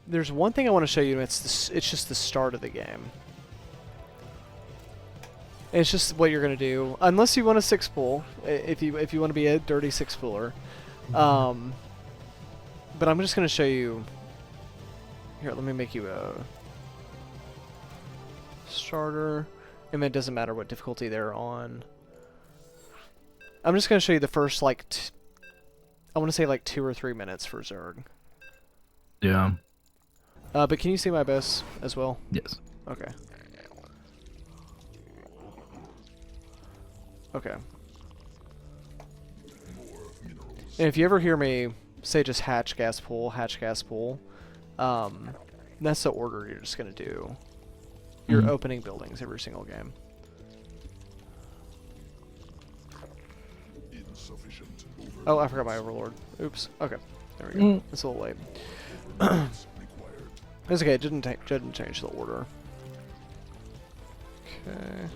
there's one thing I want to show you, and it's just the start of the game. And it's just what you're gonna do, unless you want a 6-pool. If you want to be a dirty 6-pooler, but I'm just gonna show you. Here, let me make you a starter, and it doesn't matter what difficulty they're on. I'm just gonna show you the first like I want to say like 2 or 3 minutes for Zerg. Yeah. But can you see my base as well? Yes. Okay. Okay. And if you ever hear me say just hatch, gas, pool, that's the order you're just going to do. You're opening buildings every single game. Oh, I forgot my overlord. Oops. Okay. There we go. It's a little late. It's okay. It didn't change the order. Okay.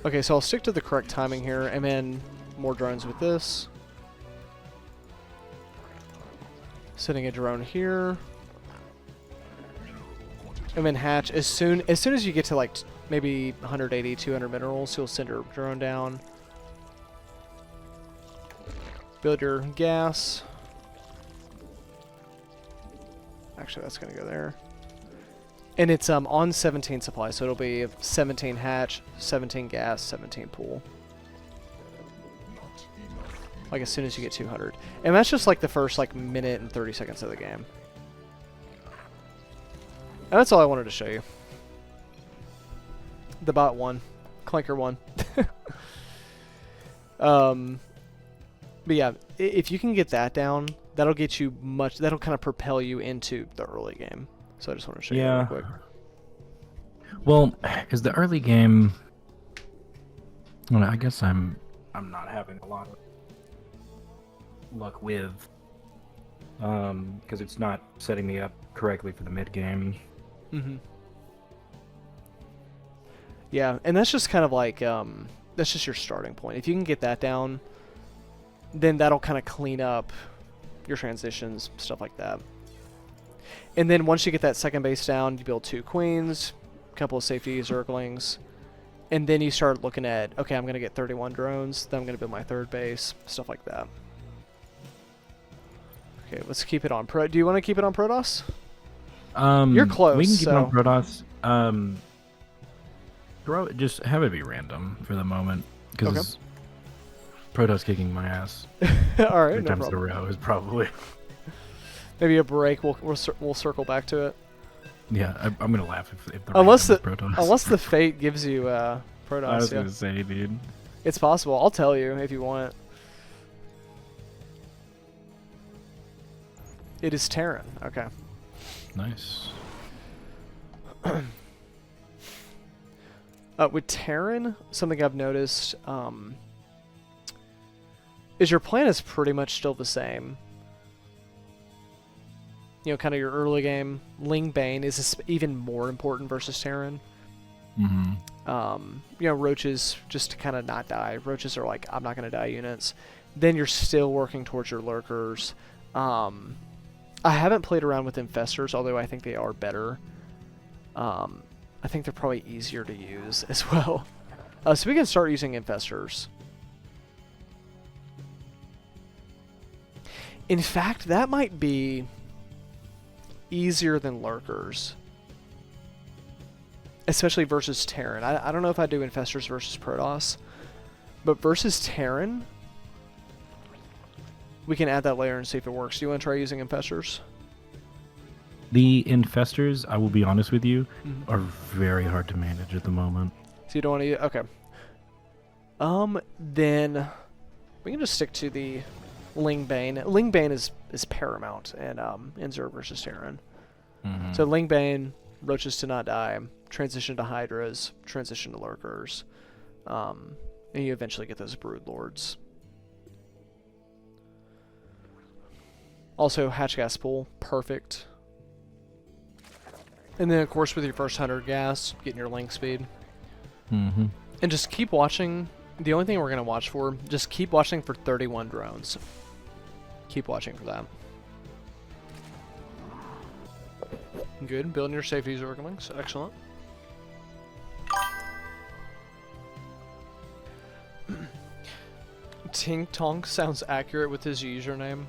Okay, so I'll stick to the correct timing here, and then more drones with this. Setting a drone here. And then hatch. As soon as you get to like maybe 180, 200 minerals, you'll send your drone down. Build your gas. Actually, that's going to go there. And it's on 17 supply, so it'll be 17 hatch, 17 gas, 17 pool. Like as soon as you get 200. And that's just like the first like minute and 30 seconds of the game. And that's all I wanted to show you. The bot won. Clanker won. But yeah, if you can get that down, that'll get you that'll kind of propel you into the early game. So I just want to show you real quick. Well, because the early game, well, I guess I'm not having a lot of luck with, because it's not setting me up correctly for the mid game. Yeah, and that's just kind of like that's just your starting point. If you can get that down, then that'll kind of clean up your transitions, stuff like that. And then once you get that second base down, you build 2 queens, a couple of safety zerglings, and then you start looking at, okay, I'm going to get 31 drones, then I'm going to build my third base, stuff like that. Okay, let's keep it on Pro. Do you want to keep it on Protoss? You're close. We can keep it on Protoss. Just have it be random for the moment, because Protoss kicking my ass. All right, 3 no times in a problem. row is probably. Maybe a break. We'll circle back to it. Yeah, I'm gonna laugh if the unless Protoss. the fate gives you Protoss. I was gonna say, dude. It's possible. I'll tell you if you want. It is Terran. Okay. Nice. With Terran, something I've noticed is your plan is pretty much still the same. You know, kind of your early game. Ling Bane is even more important versus Terran. You know, Roaches, just to kind of not die. Roaches are like, I'm not going to die units. Then you're still working towards your Lurkers. I haven't played around with Infestors, although I think they are better. I think they're probably easier to use as well. So we can start using Infestors. In fact, that might be easier than Lurkers. Especially versus Terran. I don't know if I do Infestors versus Protoss. But versus Terran, we can add that layer and see if it works. Do you want to try using Infestors? The Infestors, I will be honest with you, are very hard to manage at the moment. So you don't want to... Okay. Then we can just stick to the Ling Bane. Ling Bane is paramount in Zerg versus Terran. So Ling Bane, Roaches to not die, transition to Hydras, transition to Lurkers, and you eventually get those Brood Lords. Also, Hatch Gas Pool, perfect. And then, of course, with your first 100 gas, getting your link speed. And just keep watching. The only thing we're going to watch for, just keep watching for 31 drones. Keep watching for that. Good. Building your safety Zerglings. Excellent. TinkTonk sounds accurate with his username.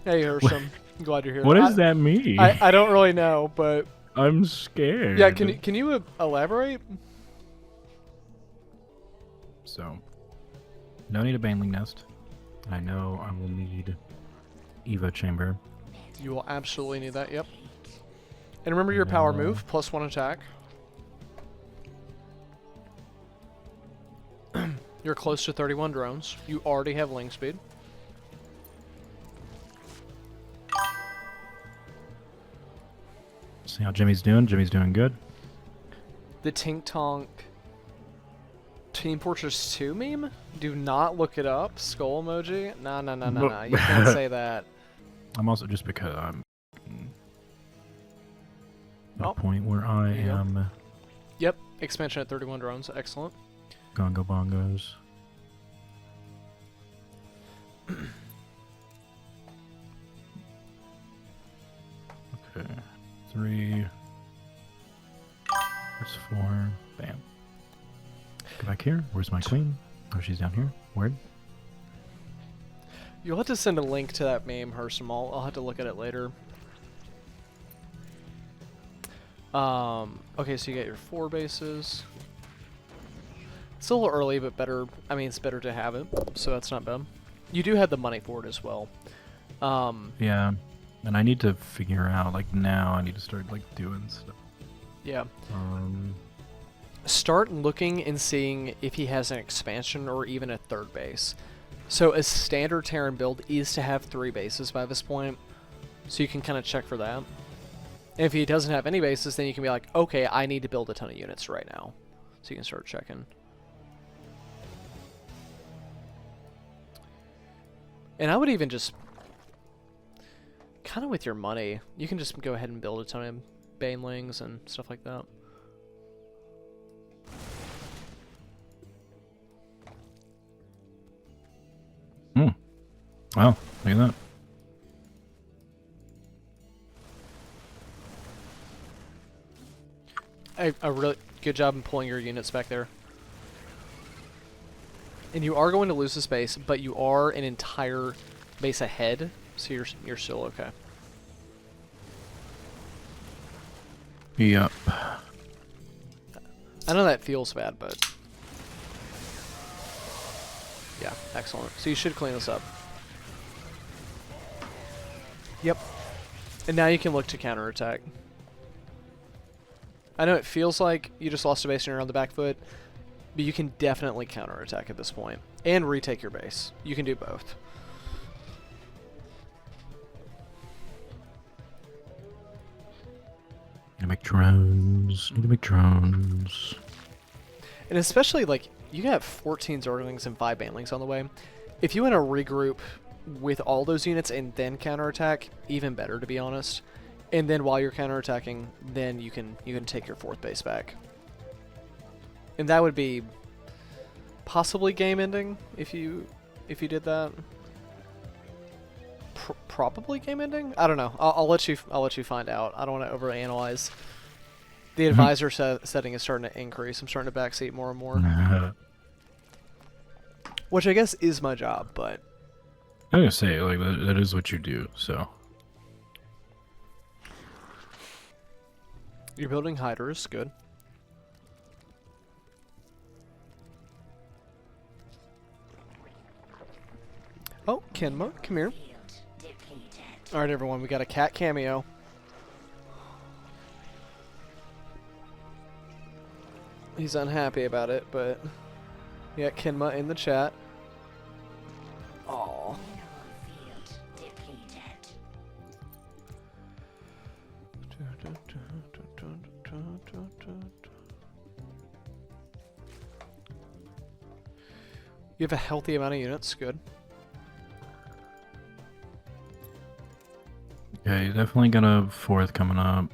Hey, Hersham. I'm glad you're here. What does that mean? I don't really know, but I'm scared. yeah. Can you elaborate? So, no need a Baneling Nest. I know I will need Evo Chamber. You will absolutely need that. Yep. And remember your power move, +1 attack. You're close to 31 drones. You already have link speed. See how Jimmy's doing. Jimmy's doing good. The TinkTonk Team Fortress 2 meme? Do not look it up. Skull emoji? No. You can't say that. I'm also just because I'm at Oh, a point where I am Yep. Expansion at 31 drones. Excellent. Gongo Bongos. Okay. 3. That's 4. Bam. Go back here. Where's my queen? Oh, she's down here. Word. You'll have to send a link to that meme, Hersham. I'll have to look at it later. Okay, so you get your 4 bases. It's a little early, but better. I mean, it's better to have it, so that's not bad. You do have the money for it as well. Yeah, and I need to figure out, like, now I need to start, like, doing stuff. Yeah. Start looking and seeing if he has an expansion or even a 3rd base. So a standard Terran build is to have 3 bases by this point, so you can kind of check for that. And if he doesn't have any bases, then you can be like, okay, I need to build a ton of units right now. So you can start checking. And I would even just, kind of with your money, you can just go ahead and build a ton of Banelings and stuff like that. Wow, look at that. A really good job in pulling your units back there. And you are going to lose the space, but you are an entire base ahead, so you're still okay. Yep. I know that feels bad, but yeah, excellent. So you should clean this up. Yep. And now you can look to counterattack. I know it feels like you just lost a base and you're on the back foot, but you can definitely counterattack at this point. And retake your base. You can do both. Need to make drones. Need to make drones. And especially, like, you have 14 Zerglings and 5 Banelings on the way. If you want to regroup with all those units and then counterattack, even better, to be honest. And then while you're counterattacking, then you can take your 4th base back. And that would be possibly game ending if you did that. Probably game ending. I don't know. I'll let you find out. I don't want to overanalyze. The advisor setting is starting to increase. I'm starting to backseat more and more, which I guess is my job. But I'm gonna say, like, that is what you do. So you're building hiders. Good. Oh, Kenma, come here. Alright, everyone, we got a cat cameo. He's unhappy about it, but we got Kenma in the chat. Aww. You have a healthy amount of units, good. yeah, you definitely got a 4th coming up.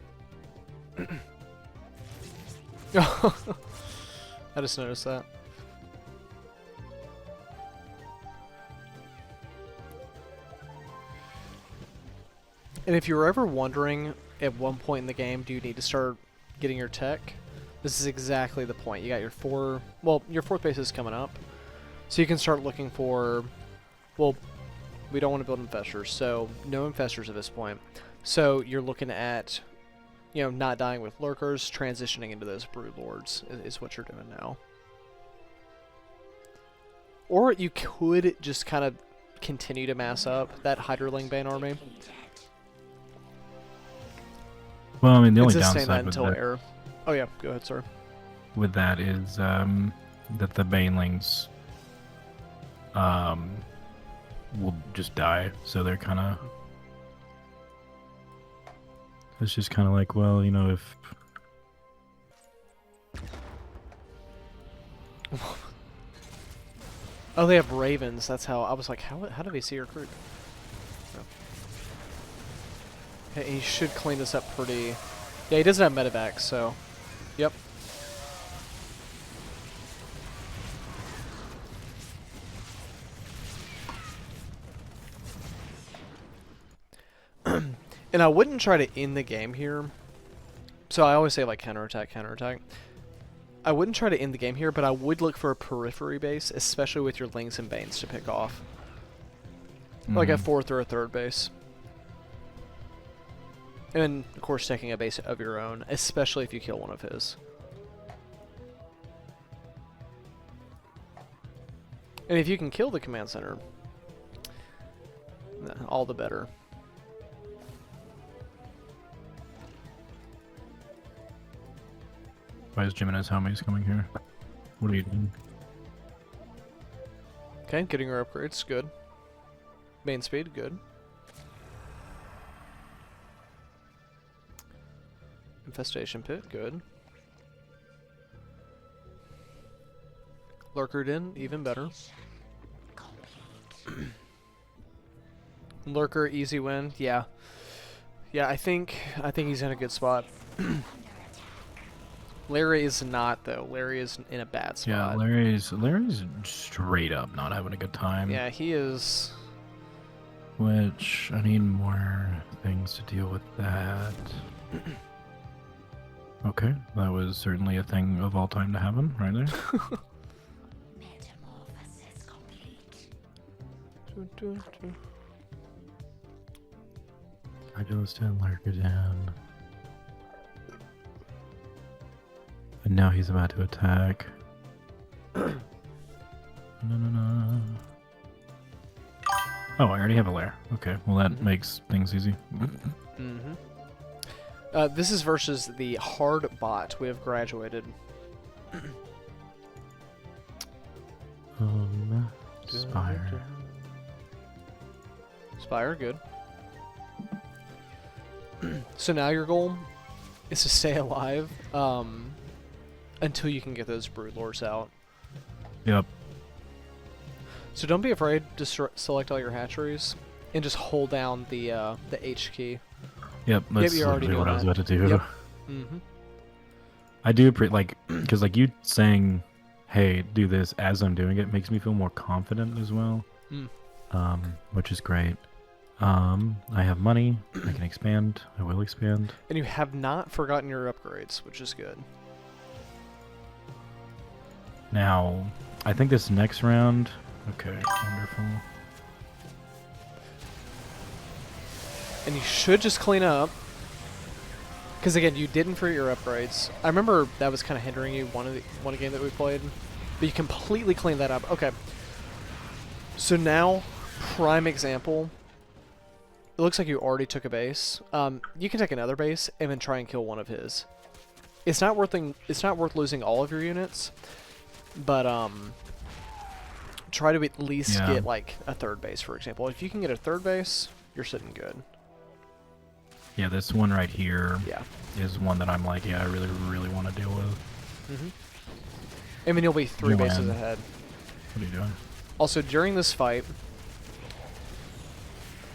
I just noticed that. And if you're ever wondering at one point in the game, do you need to start getting your tech? This is exactly the point. You got your your fourth base is coming up. So you can start looking for, well, we don't want to build infestors, so no infestors at this point. So you're looking at, you know, not dying with lurkers, transitioning into those brood lords is what you're doing now. Or you could just kind of continue to mass up that Hydraling Bane army. Well, I mean, the And only sustain that downside with until that, air. Oh yeah, go ahead, sir. with that is that the banelings will just die, so they're kind of. It's just kind of like, well, you know, if. Oh, they have ravens. That's how I was like, how do they see your creep? Oh. Okay, he should clean this up pretty. Yeah, he doesn't have medevac, so. Yep. And I wouldn't try to end the game here. So I always say like counterattack, counterattack. I wouldn't try to end the game here, but I would look for a periphery base, especially with your Lings and Banes to pick off. Like a fourth or a third base. And of course taking a base of your own, especially if you kill one of his. And if you can kill the command center, all the better. Why is Jimenez homies coming here? What are you doing? Okay, getting your upgrades, good. Main speed, good. Infestation pit, good. Lurker Den, even better. Lurker, easy win, yeah. Yeah, I think he's in a good spot. Larry is not, though. Larry is in a bad spot. Yeah, Larry's straight up not having a good time. Yeah, he is. Which, I need more things to deal with that. Okay, that was certainly a thing of all time to happen, right there. Metamorphosis complete. I just didn't lurk it down. And now he's about to attack. No. Oh, I already have a lair. Okay, well that makes things easy. This is versus the hard bot. We have graduated. Spire. Spire, good. So now your goal is to stay alive until you can get those broodlords out. Yep. So don't be afraid to select all your hatcheries and just hold down the H key. Yep, that's you're already literally what I was doing about to do. Yep. I do because like you saying, "Hey, do this" as I'm doing it makes me feel more confident as well. Which is great. I have money. I can expand. I will expand. And you have not forgotten your upgrades, which is good. Now, I think this next round. Okay, wonderful. And you should just clean up. Because again, you didn't for your upgrades. I remember that was kind of hindering you one game that we played. But you completely cleaned that up. Okay. So now, prime example. It looks like you already took a base. You can take another base and then try and kill one of his. It's not worth losing all of your units, but try to at least get like a third base, for example. If you can get a third base, you're sitting good. Yeah, this one right here Yeah. is one that I'm like, yeah, I really, really want to deal with. And then you'll be 3 bases ahead. What are you doing? Also, during this fight,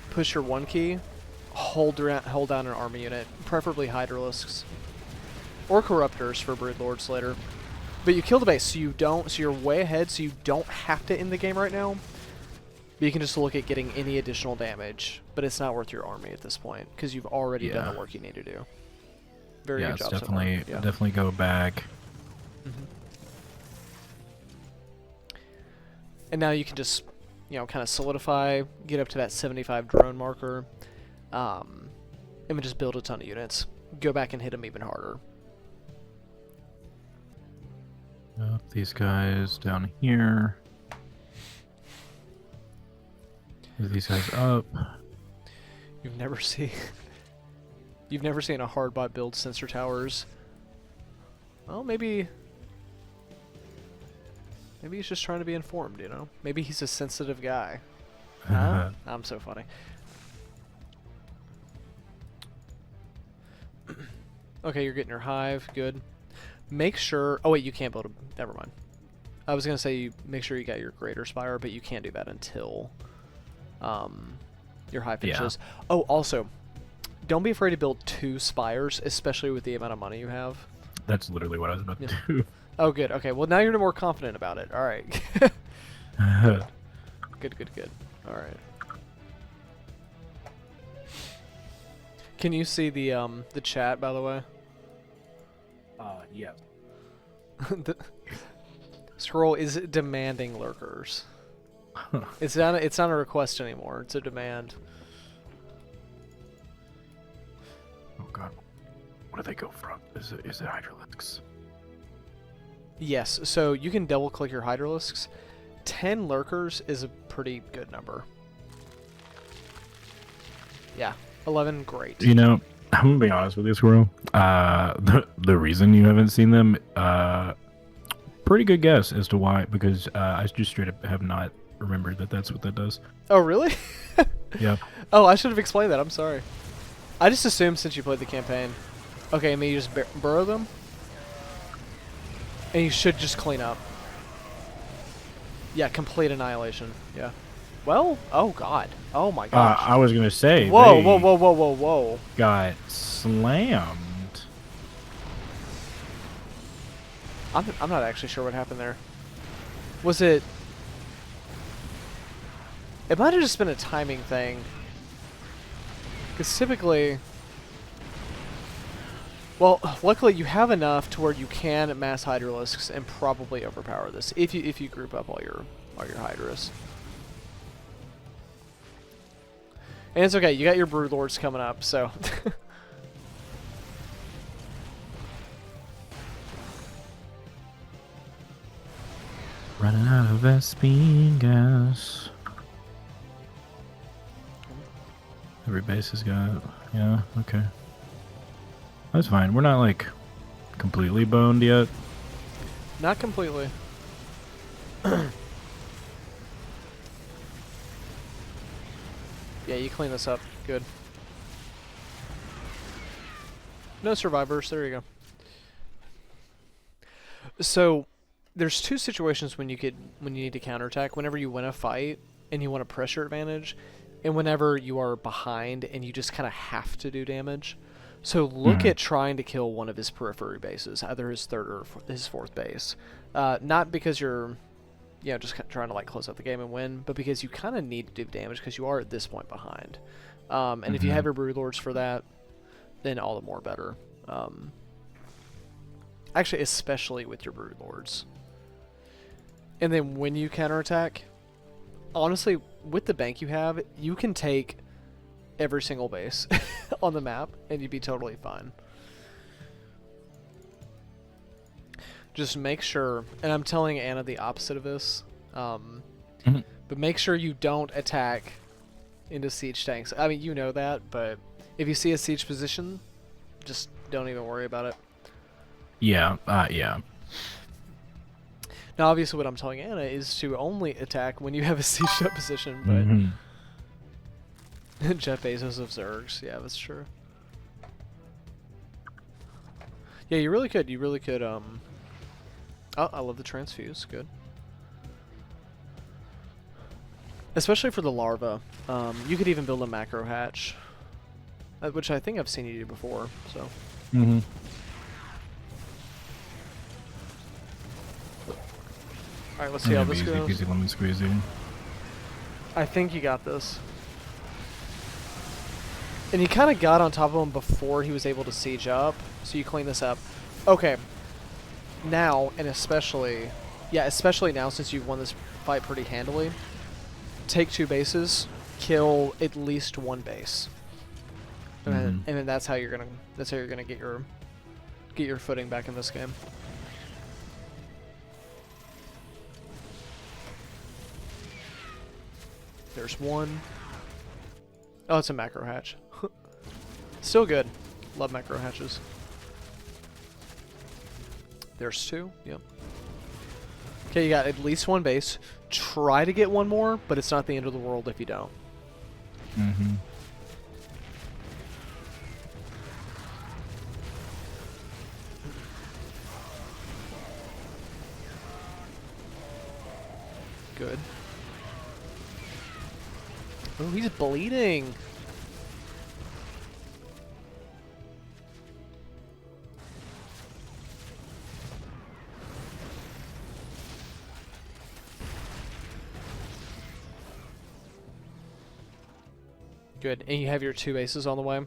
push your 1 key, hold down an army unit, preferably Hydralisks. Or Corruptors for Broodlords later. But you kill the base, so you're way ahead, so you don't have to end the game right now. But you can just look at getting any additional damage, but it's not worth your army at this point because you've already done the work you need to do. Very good job. Definitely, so far. Yeah. definitely go back. And now you can just, kind of solidify, get up to that 75 drone marker, and then just build a ton of units. Go back and hit them even harder. These guys down here. Move these guys up. You've never seen a hard bot build sensor towers. Well, maybe he's just trying to be informed, Maybe he's a sensitive guy. Huh? I'm so funny. Okay, you're getting your hive. Good. Make sure... Oh, wait, you can't build a... Never mind. I was going to say you make sure you got your greater spire, but you can't do that until your hive finishes. Yeah. Oh, also, don't be afraid to build 2 spires, especially with the amount of money you have. That's literally what I was about to do. Oh, good. Okay, well, now you're more confident about it. All right. Good. All right. Can you see the chat, by the way? Yeah. The scroll is demanding lurkers. It's not a request anymore. It's a demand. Oh god. Where do they go from? Is it Hydralisks? Yes, so you can double click your Hydralisks. 10 lurkers is a pretty good number. Yeah. 11, great. I'm gonna be honest with you, Squirrel. The reason you haven't seen them, pretty good guess as to why, because I just straight up have not remembered that that's what that does. Oh, really? Yeah. Oh, I should have explained that. I'm sorry. I just assumed since you played the campaign. Okay, I mean, you just burrow them. And you should just clean up. Yeah, complete annihilation. Yeah. Well, oh god. Oh my gosh. I was gonna say. Whoa. Got slammed. I'm not actually sure what happened there. Was it... It might have just been a timing thing. Because typically... Well, luckily you have enough to where you can mass Hydralisks and probably overpower this if you group up all your Hydras. And it's okay, you got your Broodlords coming up, so... Running out of Vespine gas. Every base has got... Yeah, okay. That's fine. We're not, like, completely boned yet. Not completely. Yeah, you clean this up. Good. No survivors. There you go. So, there's 2 situations when you need to counterattack. Whenever you win a fight and you want a pressure advantage, and whenever you are behind and you just kind of have to do damage. So look at trying to kill one of his periphery bases, either his 3rd or his 4th base. Not because you're, just trying to close out the game and win, but because you kind of need to do damage because you are at this point behind. And if you have your Broodlords for that, then all the more better. Actually, especially with your Broodlords. And then when you counterattack, honestly, with the bank you have, you can take every single base on the map and you'd be totally fine. Just make sure, and I'm telling Anna the opposite of this, but make sure you don't attack into siege tanks. I mean, you know that, but if you see a siege position, just don't even worry about it. Yeah, yeah. Now, obviously, what I'm telling Anna is to only attack when you have a sieged up position, but Jeff Bezos of Zergs, yeah, that's true. Yeah, you really could. Oh, I love the transfuse. Good. Especially for the larva. You could even build a macro hatch, which I think I've seen you do before. So. All right, let's see how this goes. Easy lemon squeezy. I think you got this. And you kind of got on top of him before he was able to siege up, so you clean this up. Okay. Now, and especially... Yeah, especially now since you've won this fight pretty handily. Take 2 bases, kill at least 1 base. And then that's how you're gonna get your footing back in this game. There's 1. Oh, it's a macro hatch. Still good. Love macro hatches. There's 2. Yep. Okay, you got at least 1 base. Try to get 1 more, but it's not the end of the world if you don't. Mm-hmm. Good. Oh, he's bleeding. Good, and you have your 2 bases on the way.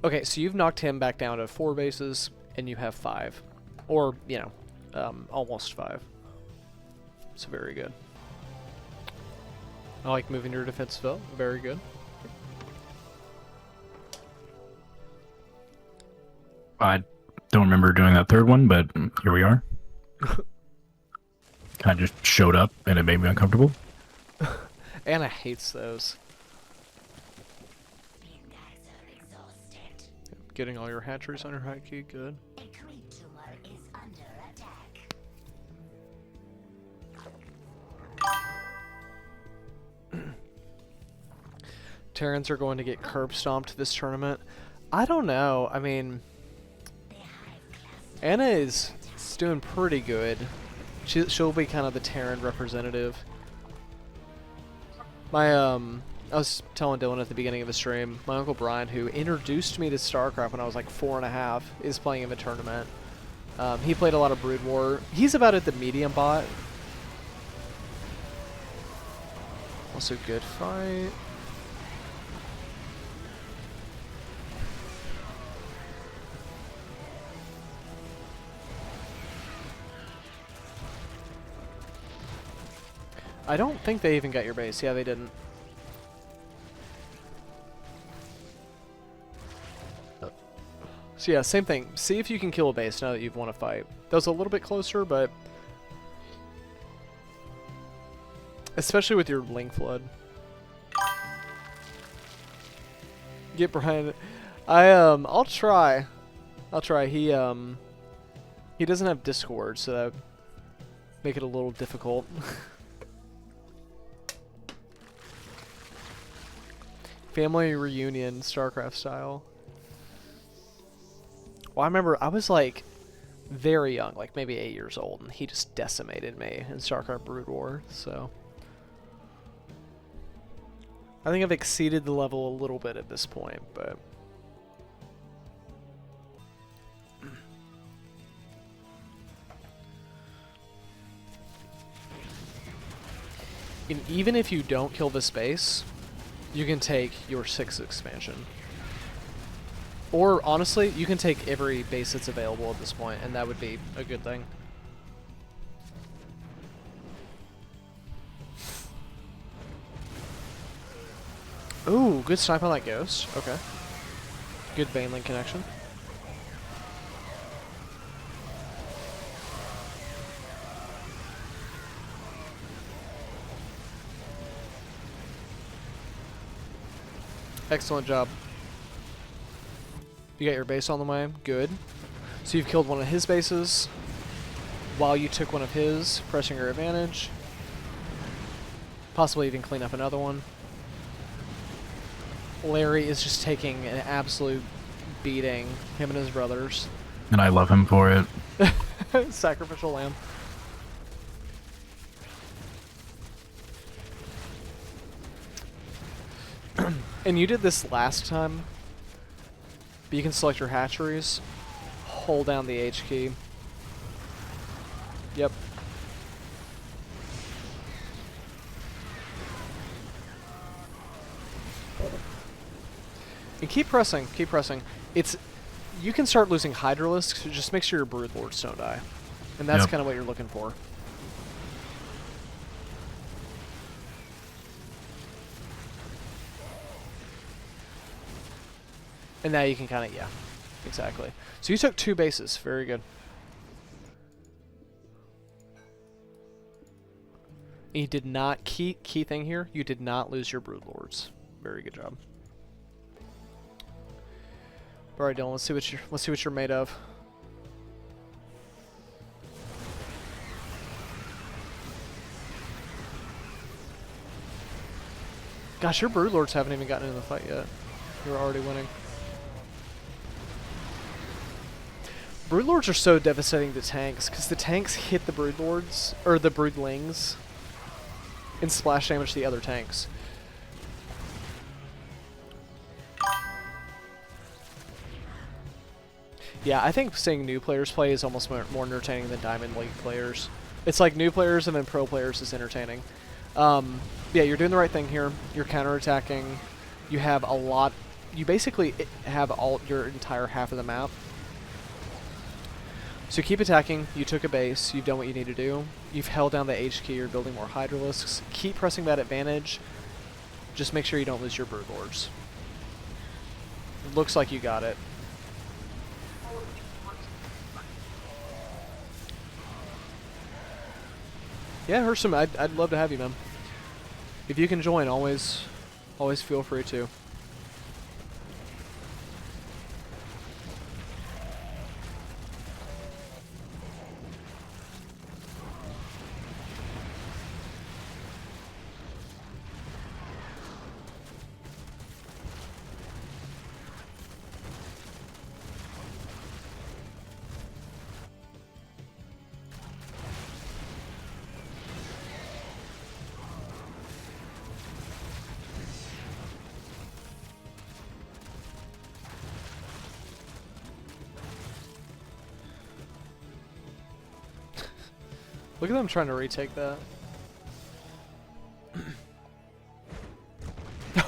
Okay, so you've knocked him back down to 4 bases, and you have 5. Or, you know, almost 5. So very good. I like moving your defense fill. Very good. I don't remember doing that 3rd one, but here we are. Kind of just showed up, and it made me uncomfortable. Anna hates those. You guys are exhausted. Getting all your hatcheries on your high key, good. A creep tumor is under attack. Terrans are going to get curb stomped this tournament. I don't know. I mean, Anna is doing pretty good. She'll be kind of the Terran representative. My I was telling Dylan at the beginning of the stream, my uncle Brian, who introduced me to StarCraft when I was like 4.5, is playing in the tournament. He played a lot of Brood War. He's about at the medium bot. Also good fight. I don't think they even got your base. Yeah, they didn't. So yeah, same thing. See if you can kill a base now that you've won a fight. That was a little bit closer, but... especially with your Link Flood. Get Brian. I'll try. I'll try. He doesn't have Discord, so that make it a little difficult. Family reunion, StarCraft style. Well, I remember I was like very young, like maybe 8 years old, and he just decimated me in StarCraft Brood War, so. I think I've exceeded the level a little bit at this point, but. And even if you don't kill this base, you can take your 6th expansion. Or, honestly, you can take every base that's available at this point, and that would be a good thing. Ooh, good snipe on that ghost. Okay. Good Banelink connection. Excellent job. You got your base on the way. Good. So you've killed one of his bases while you took one of his, pressing your advantage. Possibly even clean up another one. Larry is just taking an absolute beating, him and his brothers. And I love him for it. Sacrificial lamb. And you did this last time. But you can select your hatcheries. Hold down the H key. Yep. And keep pressing, keep pressing. You can start losing Hydralisks, so just make sure your Broodlords don't die. And that's Yep. kind of what you're looking for. And now you can kind of, yeah, exactly. So you took 2 bases, very good. You did not, key thing here, you did not lose your Broodlords. Very good job. Alright, Dylan, let's see what you're made of. Gosh, your Broodlords haven't even gotten into the fight yet. You're already winning. Broodlords are so devastating to tanks, because the tanks hit the Broodlords, or the Broodlings, and splash damage the other tanks. Yeah, I think seeing new players play is almost more entertaining than Diamond League players. It's like new players and then pro players is entertaining. Yeah, you're doing the right thing here. You're counterattacking. You have a lot. You basically have your entire half of the map. So keep attacking. You took a base. You've done what you need to do. You've held down the H key. You're building more Hydralisks. Keep pressing that advantage. Just make sure you don't lose your Broodlords. Looks like you got it. Yeah, Hersham, I'd love to have you, man. If you can join, always feel free to. Look at them trying to retake that.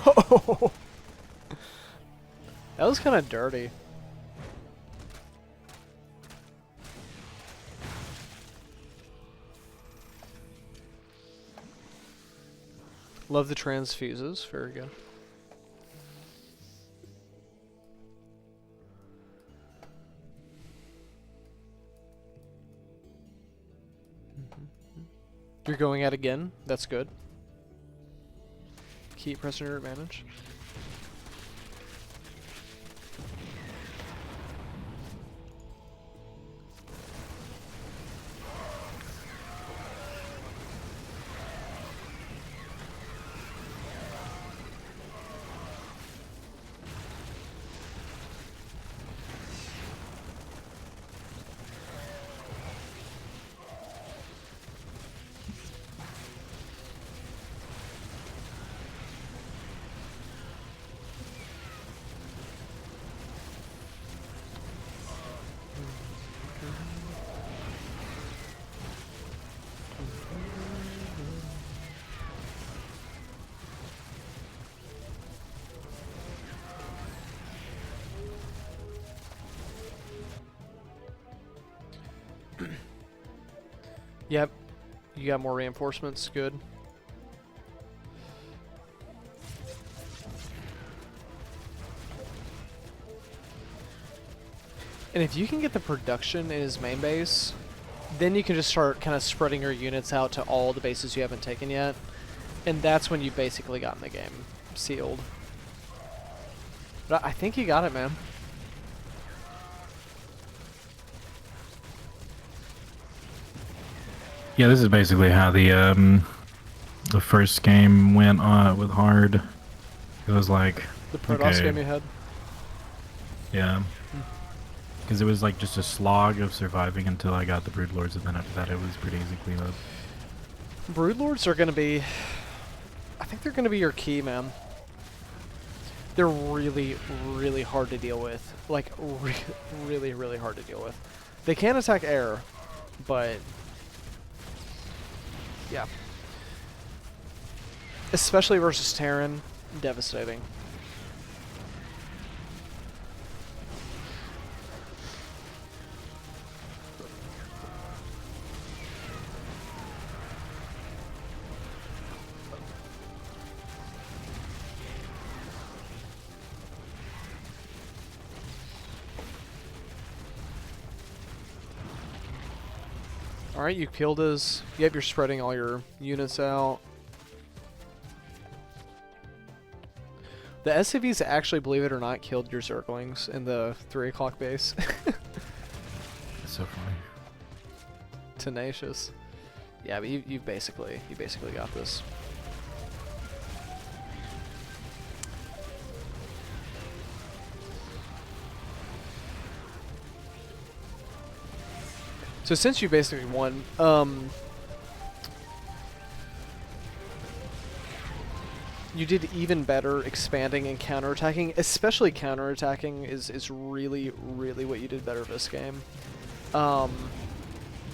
Oh, that was kind of dirty. Love the transfuses. Very good. You're going at again. That's good. Keep pressing your advantage. Yep. You got more reinforcements. Good. And if you can get the production in his main base, then you can just start kind of spreading your units out to all the bases you haven't taken yet. And that's when you've basically gotten the game sealed. But I think you got it, man. Yeah, this is basically how the first game went with hard. It was like The Protoss okay. game you had. Yeah. Because it was like just a slog of surviving until I got the Broodlords, and then after that it was pretty easy clean up. Broodlords are going to be... I think they're going to be your key, man. They're really, really hard to deal with. Like, really, really hard to deal with. They can attack air, but... yeah. Especially versus Terran, devastating. All right, you killed his. Yep, you're spreading all your units out. The SCVs actually, believe it or not, killed your Zerglings in the 3 o'clock base. That's so funny. Tenacious. Yeah, but you basically got this. So since you basically won, you did even better expanding and counterattacking. Especially counterattacking is really, really what you did better this game. I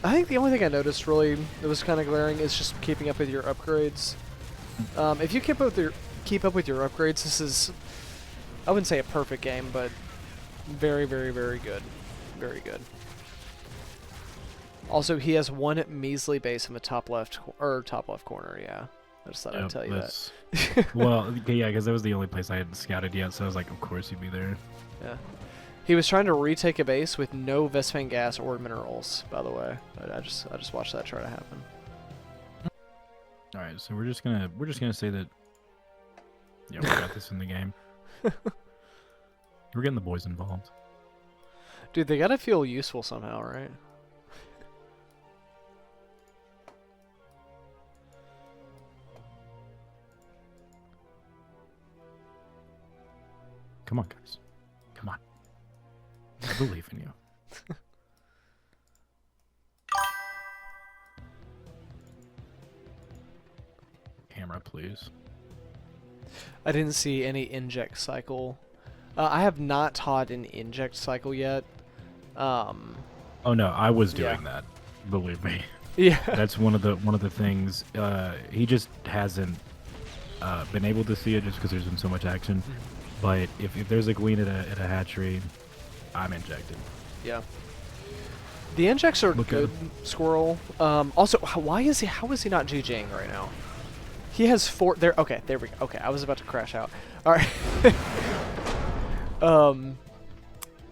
think the only thing I noticed really that was kind of glaring is just keeping up with your upgrades. If you keep up with your upgrades, this is, I wouldn't say a perfect game, but very, very, very good. Very good. Also, he has one measly base in the top left corner. Yeah, I just thought I'd tell you that. Well, yeah, because that was the only place I hadn't scouted yet, so I was like, of course he'd be there. Yeah. He was trying to retake a base with no Vespene gas or minerals, by the way. But I just watched that try to happen. All right, so we're just gonna say that. Yeah, we got this in the game. We're getting the boys involved. Dude, they gotta feel useful somehow, right? Come on, guys. Come on. I believe in you. Camera, please. I didn't see any inject cycle. I have not taught an inject cycle yet. Oh no, I was doing that. Believe me. Yeah. That's one of the things. He just hasn't been able to see it just because there's been so much action. But if there's a queen at a hatchery, I'm injected. Yeah. The injects are good, Squirrel. Also, how is he not GGing right now? He has 4 there. Okay, there we go. Okay, I was about to crash out. All right.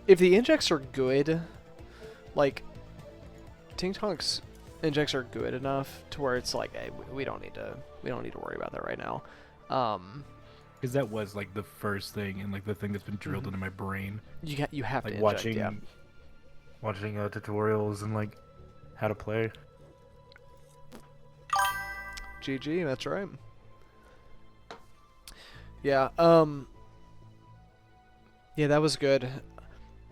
If the injects are good, like TinkTonk's injects are good enough to where it's like, hey, we don't need to worry about that right now. Because that was like the first thing and like the thing that's been drilled into my brain. You have like to watching tutorials and like how to play. GG, that's right. Yeah, yeah, that was good.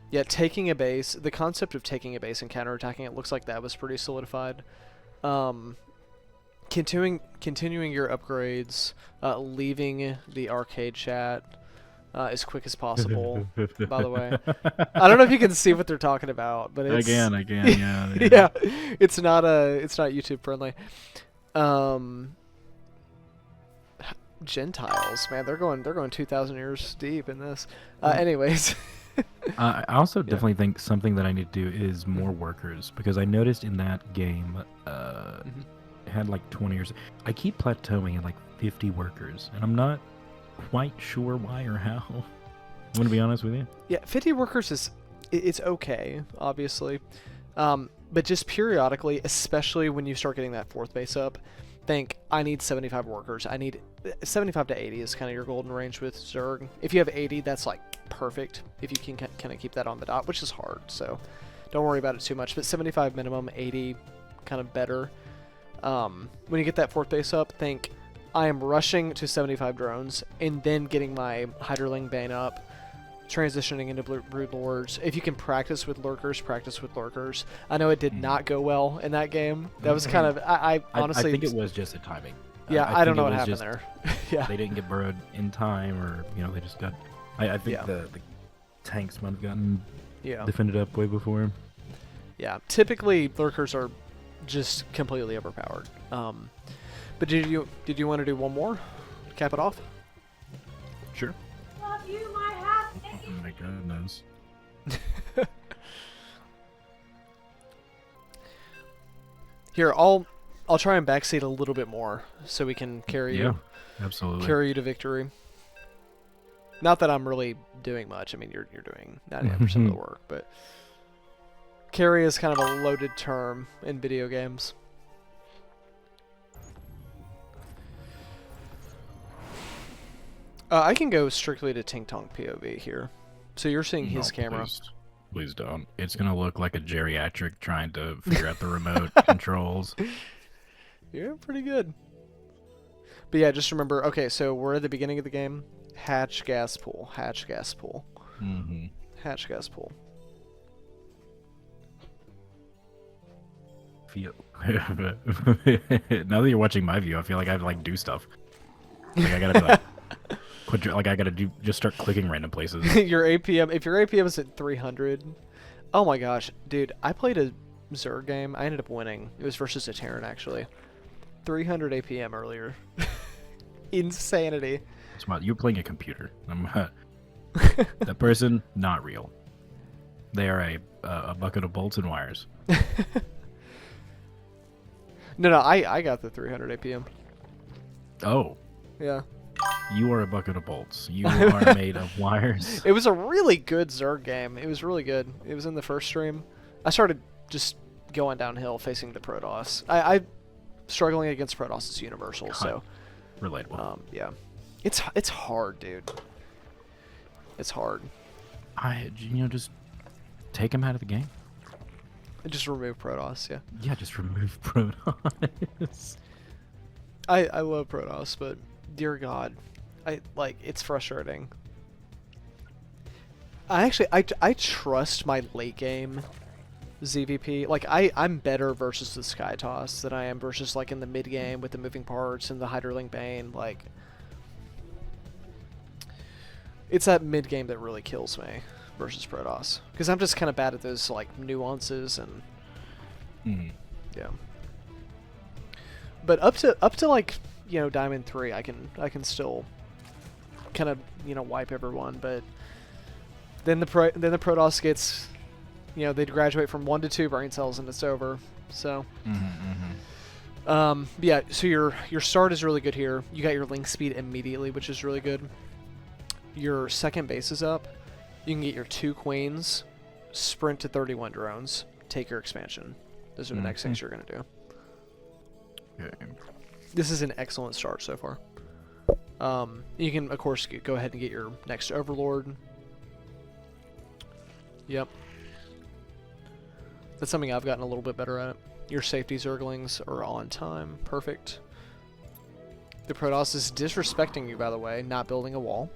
Yeah, taking a base, the concept of taking a base and counterattacking it looks like that was pretty solidified. Continuing your upgrades, leaving the arcade chat as quick as possible. By the way, I don't know if you can see what they're talking about, but it's Again, yeah. yeah, it's not YouTube friendly. Gentiles, man, they're going 2,000 years deep in this. Anyways. I also definitely think something that I need to do is more workers, because I noticed in that game it had like 20 years. I keep plateauing at like 50 workers, and I'm not quite sure why or how. I'm gonna be honest with you. Yeah, 50 workers it's okay, obviously, but just periodically, especially when you start getting that 4th base up, think I need 75 workers. I need 75 to 80 is kind of your golden range with Zerg. If you have 80, that's like perfect. If you can kind of keep that on the dot, which is hard, so don't worry about it too much. But 75 minimum, 80 kind of better. When you get that 4th base up, think I am rushing to 75 drones and then getting my Hyderling Bane up, transitioning into Brood Lords. If you can practice with lurkers, practice with lurkers. I know it did not go well in that game. That was kind of, I honestly... I think it was just a timing. Yeah, I don't know what happened there. Yeah. They didn't get burrowed in time, or, they just got... I think the tanks might have gotten defended up way before. Yeah, typically lurkers are just completely overpowered. But did you want to do one more? Cap it off? Sure. Love you, my happy. Oh my goodness. Here, I'll try and backseat a little bit more so we can carry you. Absolutely. Carry you to victory. Not that I'm really doing much. I mean, you're doing 99% of the work, but Carry is kind of a loaded term in video games. I can go strictly to TinkTonk POV here. So you're seeing his camera. Please don't. It's going to look like a geriatric trying to figure out the remote controls. You're pretty good. But yeah, just remember, okay, so we're at the beginning of the game. Hatch, gas pool. Hatch, gas pool. Mm-hmm. Hatch, gas pool. Now that you're watching my view, I feel like I have to like do stuff. Like I gotta be like, I gotta just start clicking random places. Your APM, if your APM is at 300, oh my gosh, dude, I played a Zerg game. I ended up winning. It was versus a Terran actually. 300 APM earlier. Insanity. You're playing a computer. That person, not real. They are a bucket of bolts and wires. No, I got the 300 APM. Oh. Yeah. You are a bucket of bolts. You are made of wires. It was a really good Zerg game. It was really good. It was in the first stream. I started just going downhill facing the Protoss. I struggling against Protoss is universal, so relatable. Yeah. It's hard, dude. It's hard. Just take him out of the game. Just remove Protoss, yeah. Yeah, just remove Protoss. I love Protoss, but dear God, it's frustrating. I trust my late game ZVP. Like I'm better versus the Sky Toss than I am versus like in the mid game with the moving parts and the Hyderlink Bane. Like it's that mid game that really kills me versus Protoss because I'm just kind of bad at those like nuances and yeah. But up to like Diamond 3, I can still kind of wipe everyone. But then the Protoss gets they graduate from 1 to 2 brain cells and it's over. So yeah. So your start is really good here. You got your link speed immediately, which is really good. Your second base is up. You can get your 2 queens, sprint to 31 drones, take your expansion. Those are the next things you're gonna do. Okay. This is an excellent start so far. You can, of course, go ahead and get your next Overlord. Yep. That's something I've gotten a little bit better at. Your safety Zerglings are on time. Perfect. The Protoss is disrespecting you, by the way, not building a wall.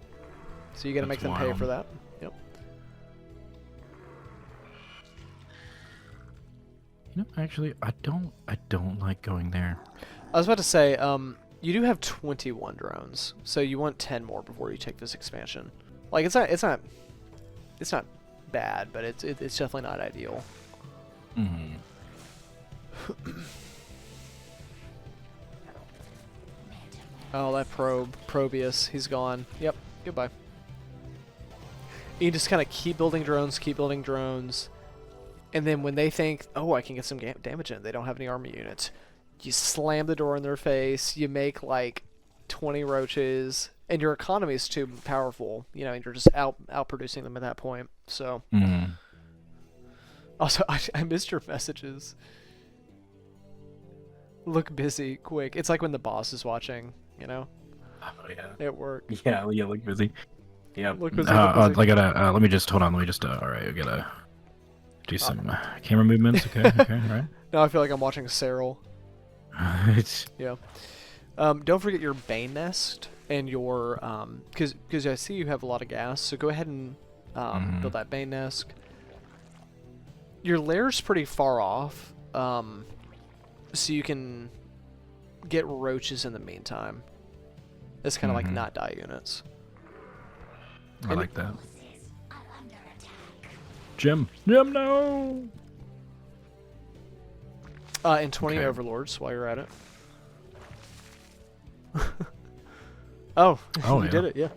So you gotta make them pay for that. Yep. Actually, I don't like going there. I was about to say, you do have 21 drones, so you want 10 more before you take this expansion. Like it's not bad, but it's definitely not ideal. Oh, that Probius, he's gone. Yep, goodbye. You just kind of keep building drones, and then when they think, oh, I can get some damage in, they don't have any army units. You slam the door in their face, you make like 20 roaches, and your economy is too powerful, and you're just outproducing them at that point. So, also, I missed your messages. Look busy, quick. It's like when the boss is watching, Oh yeah. at work. Yeah, look busy. Yeah. Look busy, I gotta. Let me just hold on. All right, I gotta do some camera movements. Okay, all right. Now I feel like I'm watching Cyril. Yeah. Don't forget your Bane Nest and your because I see you have a lot of gas, so go ahead and build that Bane Nest. Your lair's pretty far off, so you can get roaches in the meantime. It's kind of like not die units. I like that. Jim, no! And 20 overlords while you're at it. Oh, you did it, yeah.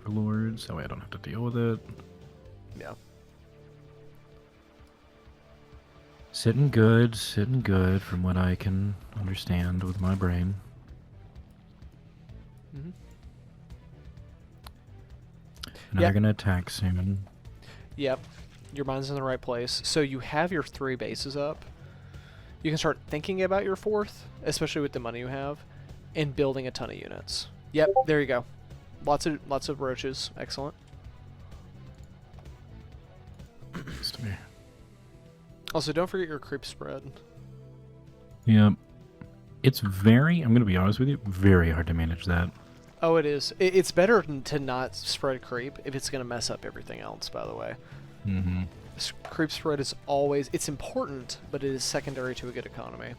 Overlords, that way I don't have to deal with it. Yeah. Sitting good from what I can understand with my brain. Now they're gonna attack soon. Yep. Your mind's in the right place. So you have your 3 bases up. You can start thinking about your 4th, especially with the money you have, and building a ton of units. Yep, there you go. Lots of roaches. Excellent. Also, don't forget your creep spread. Yep. It's very, I'm gonna be honest with you, very hard to manage that. Oh, it is. It's better to not spread creep if it's going to mess up everything else, by the way. Mm-hmm. Creep spread is always, it's important, but it is secondary to a good economy.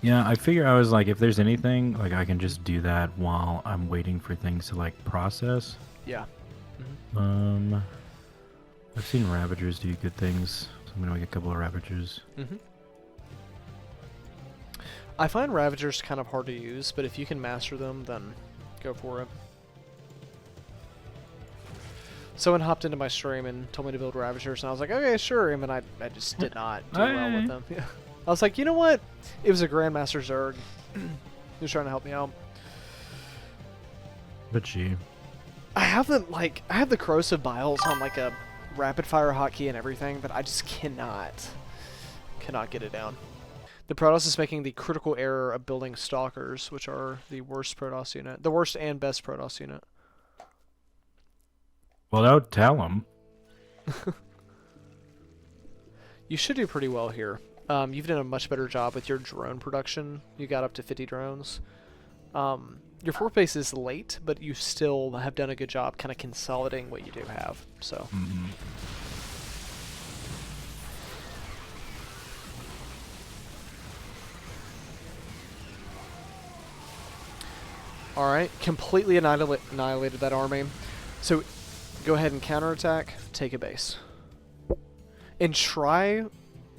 Yeah, I figure I was like, if there's anything, like I can just do that while I'm waiting for things to like process. Yeah. Mm-hmm. I've seen Ravagers do good things, so I'm gonna make a couple of Ravagers. Mm-hmm. I find Ravagers kind of hard to use, but if you can master them, then go for it. Someone hopped into my stream and told me to build Ravagers, and I was like, okay, sure, and then I just did not do well with them. Yeah. I was like, you know what? It was a Grandmaster Zerg. He was trying to help me out. But she. I have the corrosive biles on like a rapid fire hotkey and everything, but I just cannot get it down. The Protoss is making the critical error of building Stalkers, which are the worst Protoss unit. The worst and best Protoss unit. Well, don't tell them. You should do pretty well here. You've done a much better job with your drone production. You got up to 50 drones. Your 4th base is late, but you still have done a good job kind of consolidating what you do have. So. Mm-hmm. Alright, completely annihilated that army. So, go ahead and counterattack, take a base. And try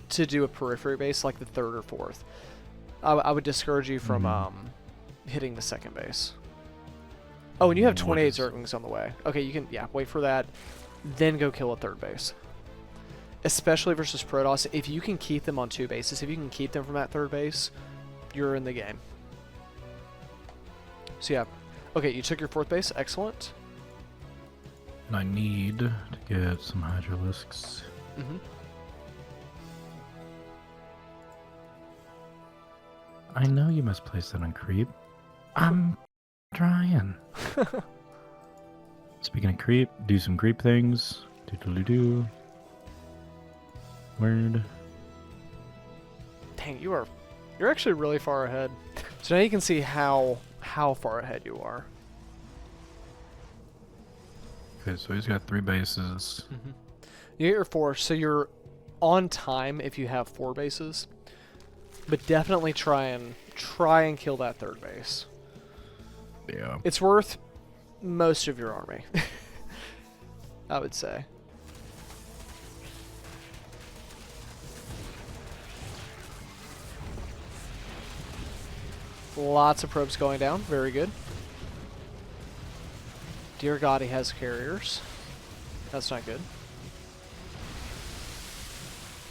to do a periphery base like the 3rd or 4th. I would discourage you from hitting the 2nd base. Oh, and you have 28 Zerglings on the way. Okay, you can, wait for that. Then go kill a 3rd base. Especially versus Protoss, if you can keep them on 2 bases, if you can keep them from that 3rd base, you're in the game. So yeah, okay, you took your 4th base, excellent. And I need to get some Hydralisks. Mm-hmm. I know you must place that on creep. I'm trying. Speaking of creep, do some creep things. Do. Word. Dang, you're actually really far ahead. So now you can see how far ahead you are. Okay, so he's got 3 bases. Mm-hmm. You get your 4, so you're on time if you have 4 bases. But definitely try and kill that 3rd base. Yeah. It's worth most of your army, I would say. Lots of probes going down. Very good. Dear God, he has carriers. That's not good.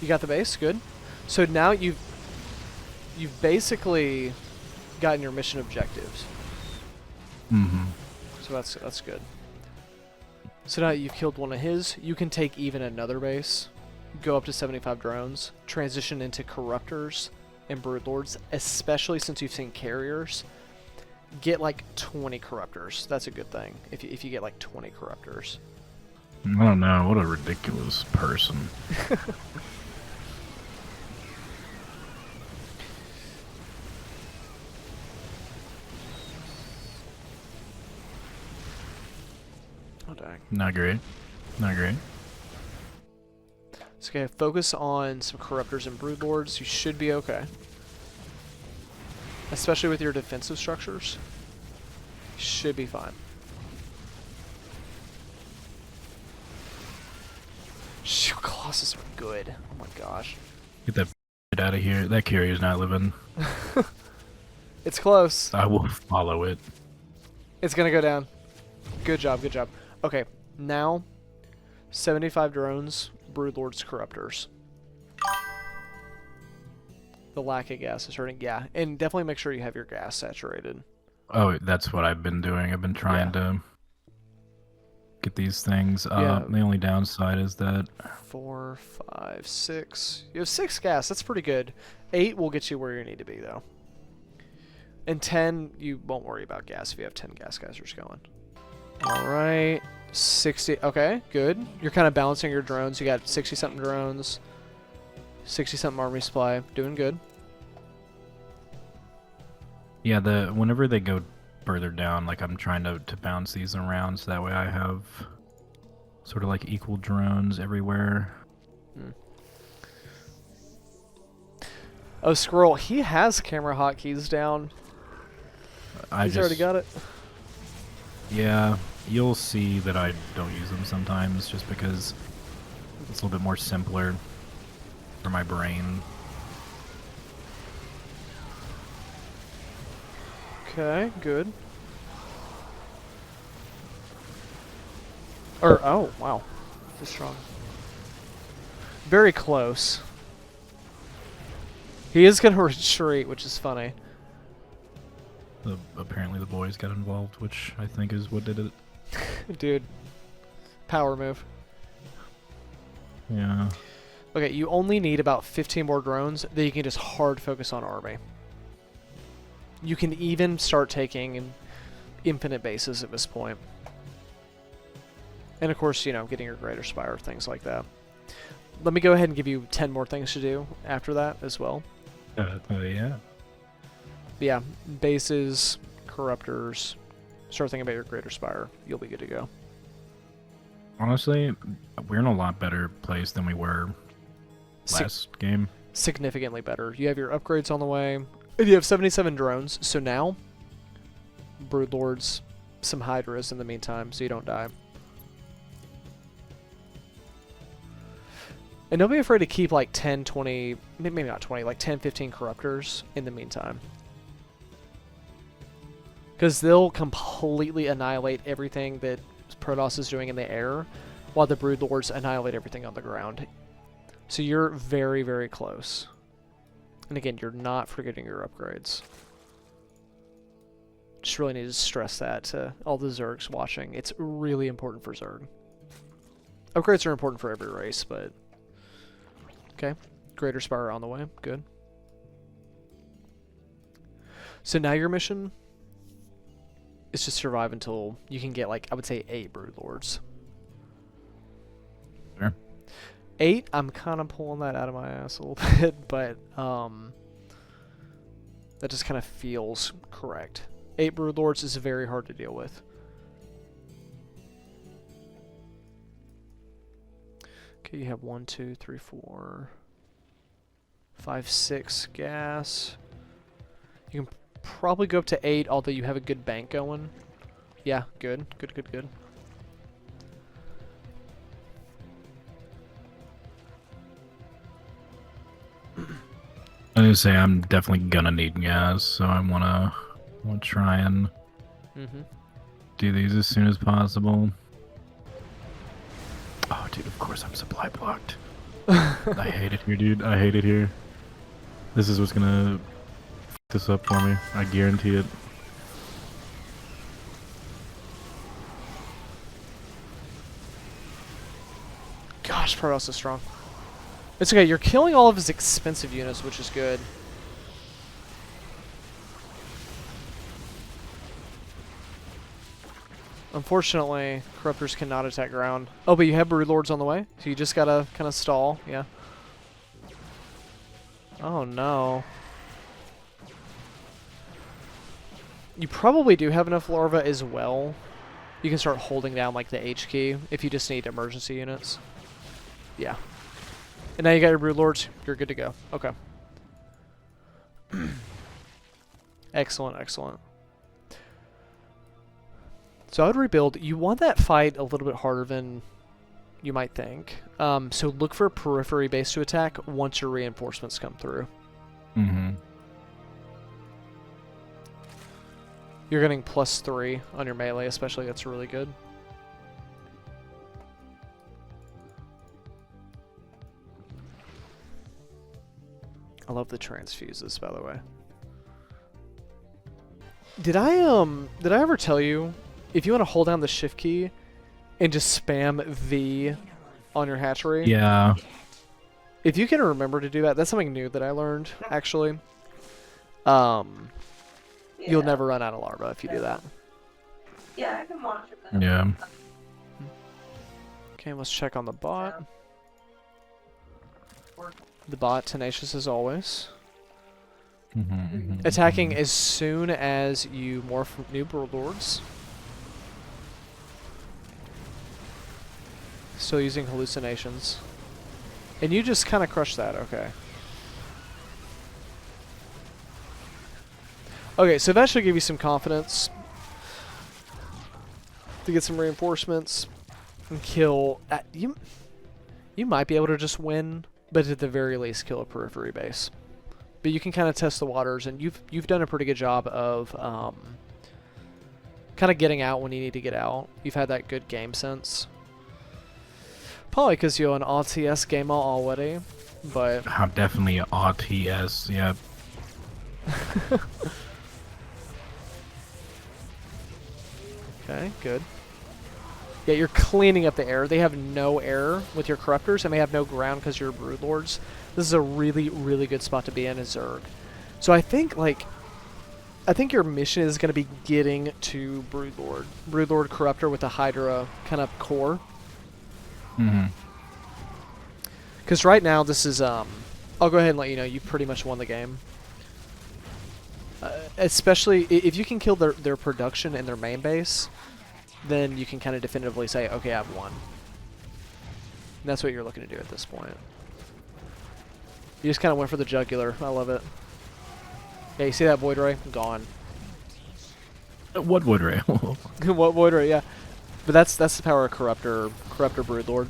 You got the base? Good. So now you've basically gotten your mission objectives. Mm-hmm. So that's good. So now you've killed one of his. You can take even another base, go up to 75 drones, transition into Corruptors and Broodlords, especially since you've seen carriers. Get like 20 Corruptors. That's a good thing. If you get like 20 Corruptors. I don't know. What a ridiculous person. Oh dang. Not great. Not great. So okay, focus on some Corruptors and Broodlords. You should be okay. Especially with your defensive structures. You should be fine. Shoot, Colossus are good. Oh my gosh. Get that out of here. That carrier's not living. It's close. I will follow it. It's gonna go down. Good job, good job. Okay, now 75 drones, Broodlords, Corruptors. The lack of gas is hurting. Yeah, and definitely make sure you have your gas saturated. Oh, that's what I've been doing. I've been trying to get these things up. Yeah. The only downside is that 4, 5, 6. You have 6 gas. That's pretty good. 8 will get you where you need to be, though. And 10, you won't worry about gas if you have 10 gas geysers going. All right. 60. Okay, good. You're kind of balancing your drones. You got 60-something drones, 60-something army supply. Doing good. yeah, whenever they go further down, like I'm trying to bounce these around so that way I have sort of like equal drones everywhere. Oh, Squirrel, he has camera hotkeys down. He's already got it. Yeah, you'll see that I don't use them sometimes just because it's a little bit more simpler for my brain. Okay, good. Oh, wow. This is strong. Very close. He is going to retreat, which is funny. Apparently the boys got involved, which I think is what did it. Dude. Power move. Yeah. Okay, you only need about 15 more drones that you can just hard focus on army. You can even start taking infinite bases at this point. And of course, you know, getting your Greater Spire, things like that. Let me go ahead and give you 10 more things to do after that as well. Yeah. Yeah, bases, corruptors, start thinking about your Greater Spire. You'll be good to go. Honestly, we're in a lot better place than we were last game. Significantly better. You have your upgrades on the way. And you have 77 drones, so now, Broodlords, some Hydras in the meantime, so you don't die. And don't be afraid to keep like 10, 20, maybe not 20, like 10, 15 Corruptors in the meantime. Because they'll completely annihilate everything that Protoss is doing in the air, while the Broodlords annihilate everything on the ground. So you're very, very close. And again, you're not forgetting your upgrades. Just really need to stress that to all the Zergs watching. It's really important for Zerg. Upgrades are important for every race, but... Okay. Greater Spire on the way. Good. So now your mission is to survive until you can get, like, I would say 8 Broodlords. Sure. 8, I'm kind of pulling that out of my ass a little bit, but that just kind of feels correct. 8 Broodlords is very hard to deal with. Okay, you have 1, 2, 3, 4, 5, 6 gas. You can probably go up to 8, although you have a good bank going. Yeah, good. Good, good, good. I was gonna say I'm definitely gonna need gas, so I wanna try and do these as soon as possible. Oh, dude, of course I'm supply blocked. I hate it here, dude. I hate it here. This is what's gonna f this up for me. I guarantee it. Gosh, Protoss is strong. It's okay, you're killing all of his expensive units, which is good. Unfortunately, Corruptors cannot attack ground. Oh, but you have Broodlords on the way, so you just gotta kind of stall, yeah. Oh no. You probably do have enough larvae as well. You can start holding down like the H key if you just need emergency units. Yeah. And now you got your Broodlords, you're good to go. Okay. Excellent, excellent. So I would rebuild. You want that fight a little bit harder than you might think. So look for a periphery base to attack once your reinforcements come through. You're getting +3 on your melee, especially. That's really good. I love the transfuses, by the way. Did I ever tell you, if you want to hold down the shift key and just spam V on your hatchery. Yeah. If you can remember to do that, that's something new that I learned, actually. You'll never run out of larva if you do that. Yeah, I can watch it then. Yeah. Okay, let's check on the bot. The bot, tenacious as always. Attacking as soon as you morph new Broodlords. Still using hallucinations. And you just kind of crush that, okay. Okay, so that should give you some confidence to get some reinforcements and kill. You might be able to just win, but at the very least, kill a periphery base. But you can kind of test the waters, and you've done a pretty good job of kind of getting out when you need to get out. You've had that good game sense. Probably because you're an RTS gamer already, but I'm definitely an RTS. Yeah. Okay, good. Yeah, you're cleaning up the air. They have no air with your Corruptors, and they have no ground because you're Broodlords. This is a really, really good spot to be in as Zerg. So I think, your mission is going to be getting to Broodlord. Broodlord Corruptor with the Hydra kind of core. Because right now, this is, I'll go ahead and let you know, you pretty much won the game. Especially if you can kill their production and their main base, then you can kind of definitively say, okay, I've won. And that's what you're looking to do at this point. You just kind of went for the jugular. I love it. Yeah, you see that Void Ray? Gone. What Void Ray? What Void Ray? Yeah, but that's the power of Corruptor Broodlord.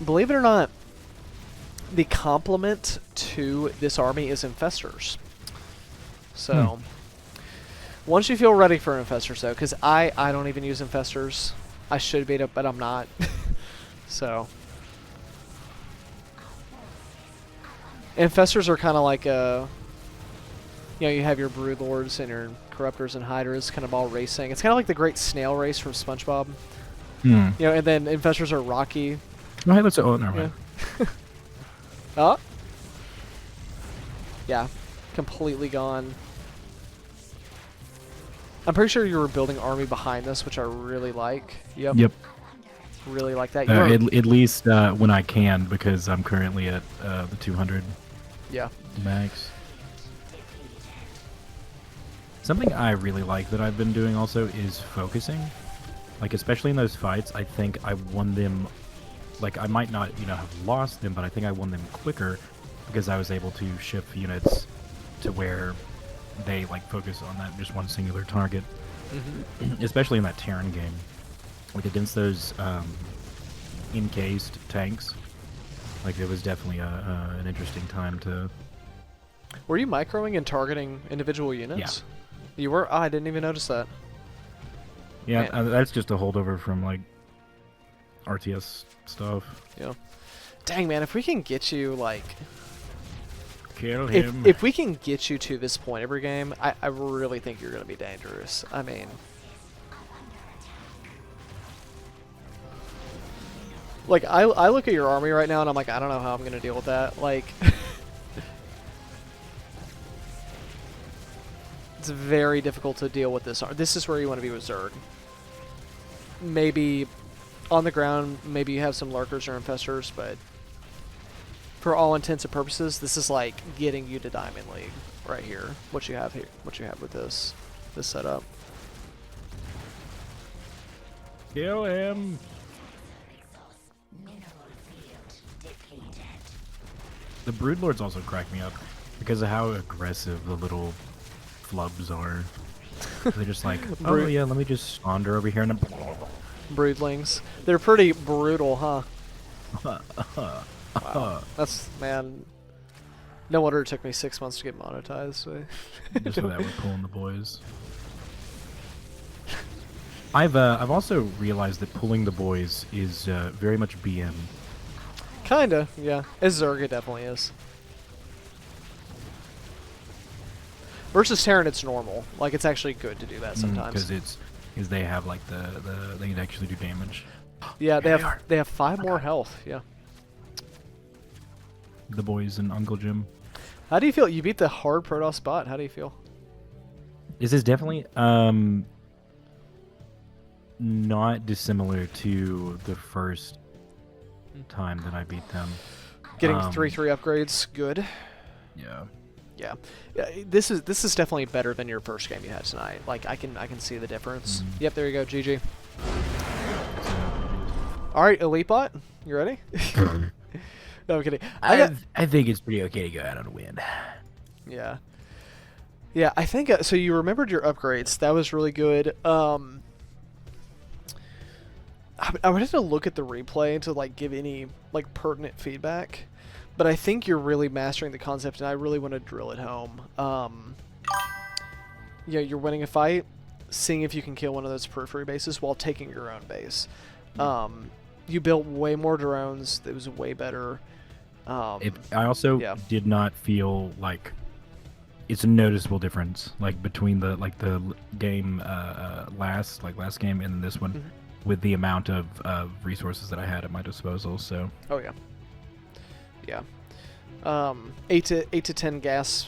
Believe it or not, the complement to this army is Infestors. So, once you feel ready for Infestors, though, because I don't even use Infestors. I should be, but I'm not. So, Infestors are kind of like you have your Broodlords and your Corruptors and Hydras kind of all racing. It's kind of like the Great Snail Race from SpongeBob. And then Infestors are rocky. No, hey, let's. Oh, never mind. Oh. Yeah, completely gone. I'm pretty sure you were building army behind this, which I really like. Yep. Really like that. At least when I can, because I'm currently at the 200 max. Something I really like that I've been doing also is focusing. Like, especially in those fights, I think I won them. Like, I might not, have lost them, but I think I won them quicker because I was able to shift units to where they, focus on that just one singular target. Especially in that Terran game. Like, against those encased tanks. Like, it was definitely an interesting time to... Were you microing and targeting individual units? Yeah. You were? Oh, I didn't even notice that. Yeah, that's just a holdover from, RTS stuff. Yeah. Dang, man, if we can get you, Kill him. If we can get you to this point every game, I really think you're going to be dangerous. I mean... I look at your army right now and I'm like, I don't know how I'm going to deal with that. It's very difficult to deal with this. This is where you want to be with Zerg. Maybe on the ground, maybe you have some lurkers or infestors, but for all intents and purposes, this is like getting you to Diamond League right here. What you have here, what you have with this setup. Kill him. The Broodlords also crack me up because of how aggressive the little flubs are. They're just like, oh yeah, let me just wander over here and Broodlings. They're pretty brutal, huh? Wow. That's, man, no wonder it took me 6 months to get monetized. Just so that we're pulling the boys. I've also realized that pulling the boys is very much BM. Kinda, yeah. As Zerg, it definitely is. Versus Terran, it's normal. Like, it's actually good to do that sometimes. Because it's is they have like they can actually do damage. Yeah, Yeah, they have 5 more health. Yeah. The boys and Uncle Jim. How do you feel? You beat the hard Protoss bot. How do you feel? This is definitely not dissimilar to the first time that I beat them. Getting 3/3 upgrades, good. Yeah. Yeah, this is definitely better than your first game you had tonight. Like I can see the difference. Yep, there you go, GG. All right, Elite Bot, you ready? No, I'm kidding. I think it's pretty okay to go out on a win. Yeah. Yeah, I think so. You remembered your upgrades. That was really good. I would have to look at the replay to like give any like pertinent feedback. But I think you're really mastering the concept, and I really want to drill it home. Yeah, you're winning a fight, seeing if you can kill one of those periphery bases while taking your own base. You built way more drones. It was way better. I also did not feel like it's a noticeable difference, like between the game last game and this one, with the amount of resources that I had at my disposal. So. Oh yeah. Yeah, 8 to 10 gas.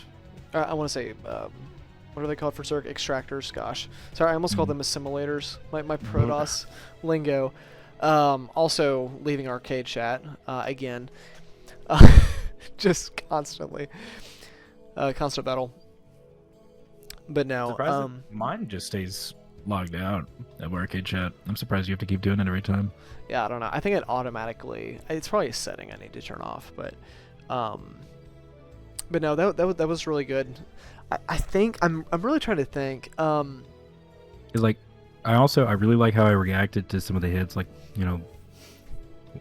I want to say, what are they called for Zerg? Extractors. Gosh, sorry, I almost called them assimilators. My Protoss lingo. Also leaving arcade chat again. Just constantly, constant battle. But no, mine just stays logged out at arcade chat. I'm surprised you have to keep doing it every time. Yeah, I don't know. I think it automatically. It's probably a setting I need to turn off, but no, that was really good. I think I'm really trying to think. It's like I really like how I reacted to some of the hits. Like, you know,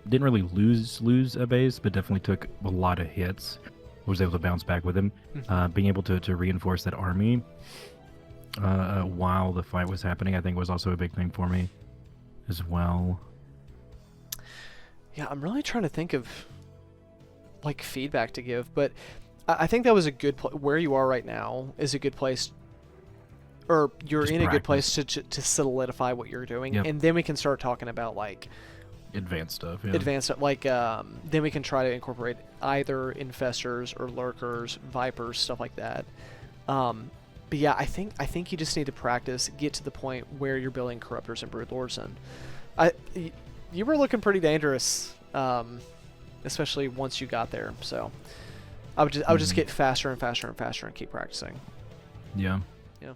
didn't really lose a base, but definitely took a lot of hits. Was able to bounce back with him. Being able to reinforce that army while the fight was happening, I think was also a big thing for me as well. Yeah, I'm really trying to think of like feedback to give, but I think that was a good where you are right now is a good place, or you're Just in practice. A good place to solidify what you're doing, and then we can start talking about like advanced stuff. Yeah. Advanced stuff, like then we can try to incorporate either infestors or lurkers, vipers, stuff like that. But yeah, I think you just need to practice, get to the point where you're building corruptors and broodlords, and you were looking pretty dangerous, especially once you got there. So I would just get faster and faster and faster and keep practicing. Yeah. Yeah.